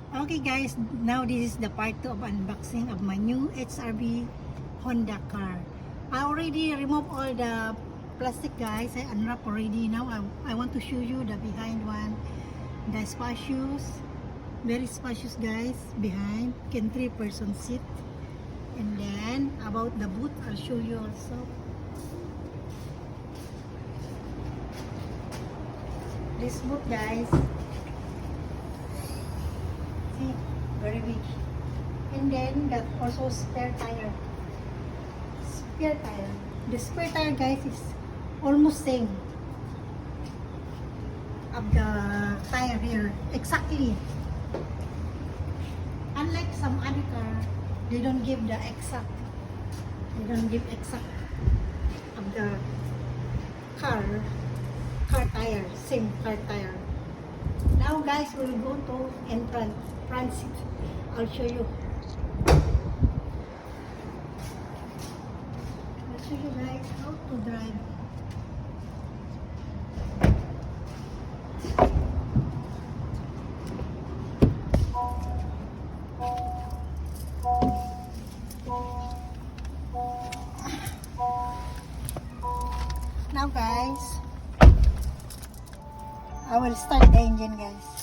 Okay guys, now this is the part 2 of unboxing of my new HRV Honda car. I already removed all the plastic guys. I unwrap already. Now I want to show you the behind one. The spacious, very spacious guys behind. Can 3-person sit. And then about the boot, I'll show you also. This boot guys. See, very big. And then that also spare tire. Spare tire. The spare tire guys is almost same of the tire here. Exactly. Unlike some other car, they don't give the exact. They don't give exact of the car tire. Same car tire. Now guys, we'll go to front seat. I'll show you. I'll show you guys how to drive. Now guys, I will start the engine guys.